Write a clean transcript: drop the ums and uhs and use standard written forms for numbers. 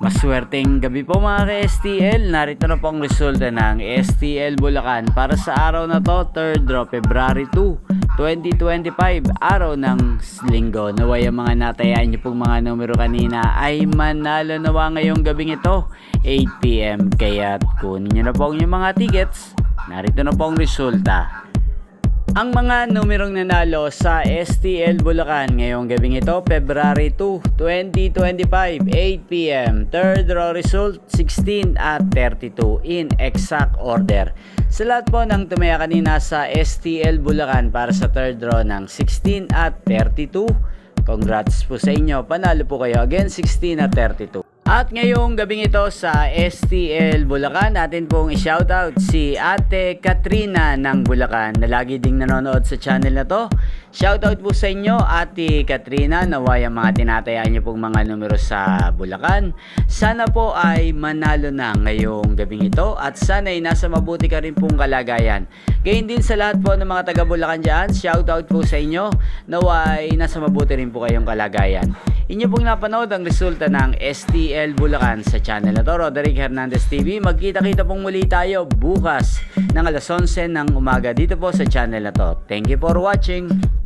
Maswerteng gabi po mga ka-STL. Narito na po ang resulta ng STL Bulacan para sa araw na to, 3rd of February 2, 2025, araw ng linggo. Naway ang mga natayaan niyo pong mga numero kanina ay manalo nawa ngayong gabing ito, 8 PM. Kaya kunin niyo na po ang inyong mga tickets. Narito na po ang resulta. Ang mga numerong nanalo sa STL Bulacan ngayong gabing ito, February 2, 2025, 8 PM. Third row result, 16 at 32 in exact order. Sa lahat po ng tumaya kanina sa STL Bulacan para sa third row ng 16 at 32, congrats po sa inyo. Panalo po kayo. Again, 16 at 32. At ngayong gabing ito sa STL Bulacan, natin pong i-shoutout si Ate Katrina ng Bulacan na lagi ding nanonood sa channel na to. Shoutout po sa inyo, Ate Katrina, naway ang mga tinatayaan niyo pong mga numero sa Bulacan. Sana po ay manalo na ngayong gabing ito at sana ay nasa mabuti ka rin pong kalagayan. Gayun din sa lahat po ng mga taga Bulacan dyan, shoutout po sa inyo, naway nasa mabuti rin po kayong kalagayan. Inyo pong napanood ang resulta ng STL Bulacan sa channel na to, Roderick Hernandez TV. Magkita-kita pong muli tayo bukas ng alas 11 ng umaga dito po sa channel na to. Thank you for watching.